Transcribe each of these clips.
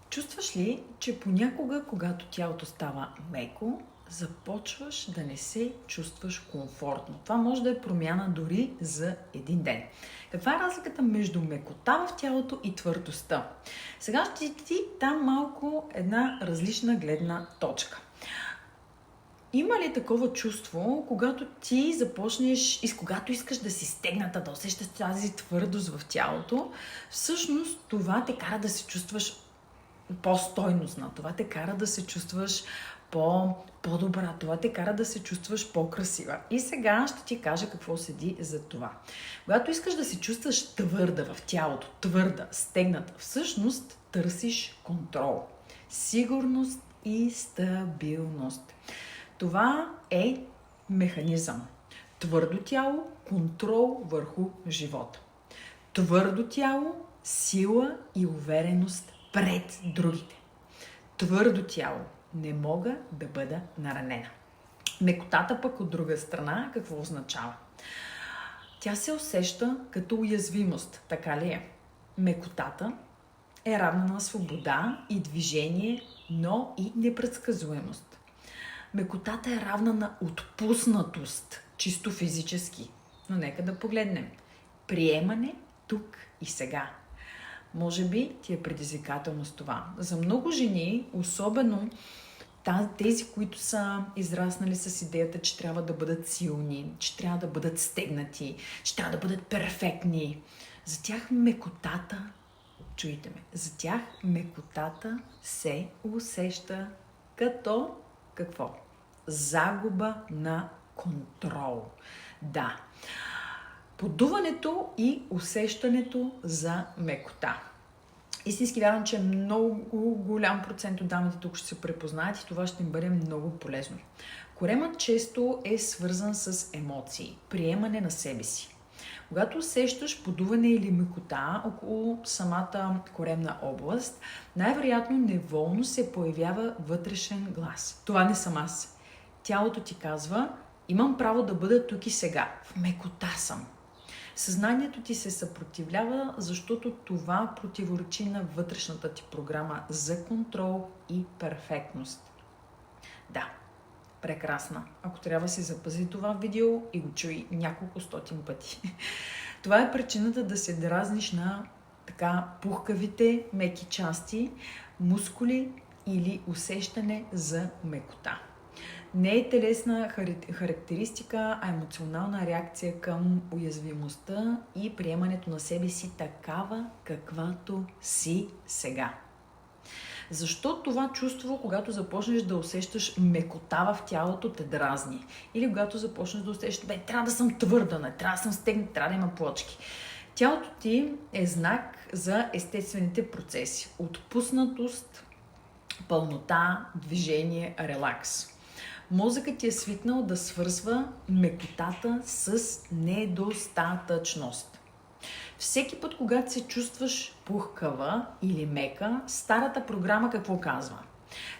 Чувстваш ли, че понякога, когато тялото става меко, започваш да не се чувстваш комфортно? Това може да е промяна дори за един ден. Каква е разликата между мекота в тялото и твърдостта? Сега ще ти дам малко една различна гледна точка. Има ли такова чувство, когато ти започнеш и когато искаш да си стегната, да усещаш тази твърдост в тялото, всъщност това те кара да се чувстваш по-стойностна, това те кара да се чувстваш по-добра, това те кара да се чувстваш по-красива. И сега ще ти кажа какво седи за това. Когато искаш да се чувстваш твърда в тялото, твърда, стегната, всъщност търсиш контрол, сигурност и стабилност. Това е механизъм. Твърдо тяло, контрол върху живота. Твърдо тяло, сила и увереност пред другите. Твърдо тяло, не мога да бъда наранена. Мекотата пък от друга страна какво означава? Тя се усеща като уязвимост, така ли е? Мекотата е равна на свобода и движение, но и непредсказуемост. Мекотата е равна на отпуснатост, чисто физически. Но нека да погледнем. Приемане тук и сега. Може би ти е предизвикателно с това. За много жени, особено тези, които са израснали с идеята, че трябва да бъдат силни, че трябва да бъдат стегнати, че трябва да бъдат перфектни, за тях мекотата, чуйте ме, за тях мекотата се усеща като какво? Загуба на контрол. Да. Подуването и усещането за мекота. Истински вярвам, че много голям процент от дамите тук ще се препознаят и това ще им бъде много полезно. Коремът често е свързан с емоции, приемане на себе си. Когато усещаш подуване или мекота около самата коремна област, най-вероятно неволно се появява вътрешен глас. Това не съм аз. Тялото ти казва, имам право да бъда тук и сега. В мекота съм. Съзнанието ти се съпротивлява, защото това противоречи на вътрешната ти програма за контрол и перфектност. Да, прекрасна. Ако трябва да си запази това видео и го чуй няколко стотин пъти. Това е причината да се дразниш на така пухкавите меки части, мускули или усещане за мекота. Не е телесна характеристика, а емоционална реакция към уязвимостта и приемането на себе си такава, каквато си сега. Защо това чувство, когато започнеш да усещаш мекота в тялото, те дразни? Или когато започнеш да усещаш, трябва да съм твърда, не трябва да съм стегната, трябва да има плочки. Тялото ти е знак за естествените процеси. Отпуснатост, пълнота, движение, релакс. Мозъкът ти е свикнал да свързва мекотата с недостатъчност. Всеки път, когато се чувстваш пухкава или мека, старата програма какво казва?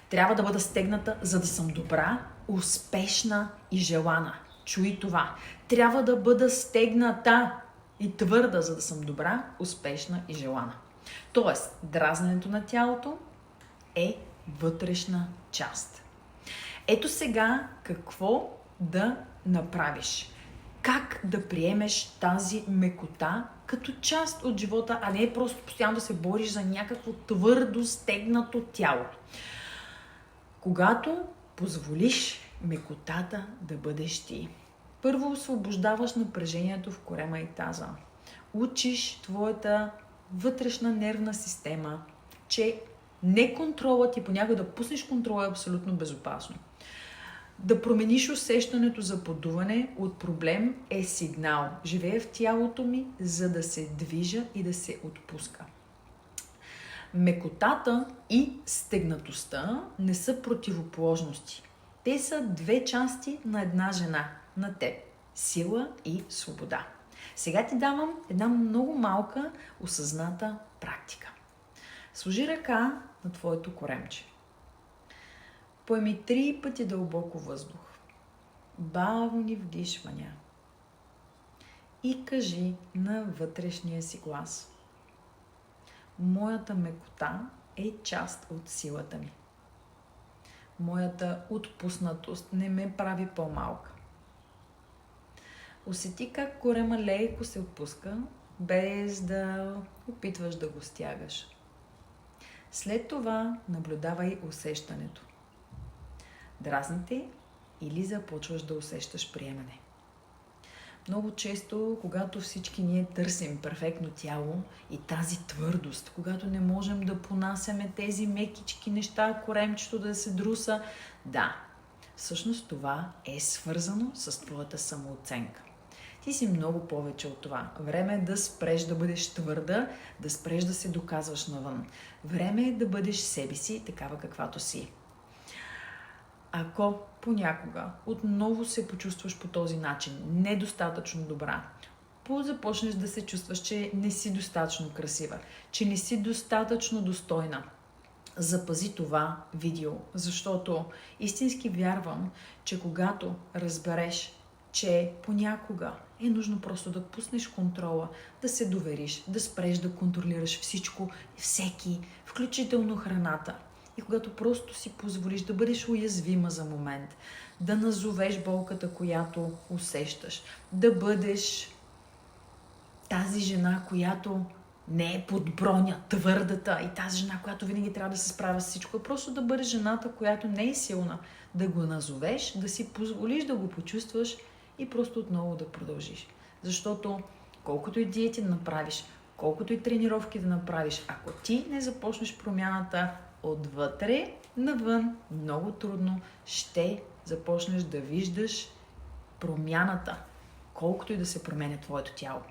Трябва да бъда стегната, за да съм добра, успешна и желана. Чуй това. Трябва да бъда стегната и твърда, за да съм добра, успешна и желана. Тоест, дразненето на тялото е вътрешна част. Ето сега какво да направиш. Как да приемеш тази мекота като част от живота, а не просто постоянно да се бориш за някакво твърдо стегнато тяло. Когато позволиш мекотата да бъдеш ти. Първо освобождаваш напрежението в корема и таза. Учиш твоята вътрешна нервна система, че не контролът и понякога да пуснеш контрола е абсолютно безопасно. Да промениш усещането за подуване от проблем е сигнал. Живея в тялото ми, за да се движа и да се отпуска. Мекотата и стегнатостта не са противоположности. Те са две части на една жена, на теб. Сила и свобода. Сега ти давам една много малка осъзната практика. Сложи ръка на твоето коремче. Поеми 3 пъти дълбоко въздух. Бавни вдишвания. И кажи на вътрешния си глас. Моята мекота е част от силата ми. Моята отпуснатост не ме прави по-малка. Усети как корема леко се отпуска, без да опитваш да го стягаш. След това наблюдавай усещането. Дразни те или започваш да усещаш приемане. Много често, когато всички ние търсим перфектно тяло и тази твърдост, когато не можем да понасяме тези мекички неща, коремчето да се друса, да, всъщност това е свързано с твоята самооценка. Ти си много повече от това. Време е да спреш да бъдеш твърда, да спреш да се доказваш навън. Време е да бъдеш себе си, такава каквато си. Ако понякога отново се почувстваш по този начин, недостатъчно добра, започнеш да се чувстваш, че не си достатъчно красива, че не си достатъчно достойна, запази това видео, защото истински вярвам, че когато разбереш, че понякога е нужно просто да пуснеш контрола, да се довериш, да спреш да контролираш всичко, всеки, включително храната. И когато просто си позволиш да бъдеш уязвима за момент, да назовеш болката, която усещаш, да бъдеш тази жена, която не е под броня, твърдата и тази жена, която винаги трябва да се справя с всичко, а просто да бъдеш жената, която не е силна, да го назовеш, да си позволиш да го почувстваш и просто отново да продължиш. Защото колкото и диети да направиш, колкото и тренировки да направиш, ако ти не започнеш промяната отвътре навън, много трудно ще започнеш да виждаш промяната, колкото и да се променя твоето тяло.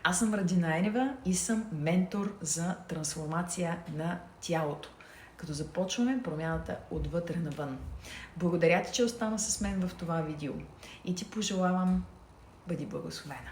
Аз съм Радина Енева и съм ментор за трансформация на тялото, като започваме промяната отвътре навън. Благодаря ти, че остана с мен в това видео и ти пожелавам бъди благословена.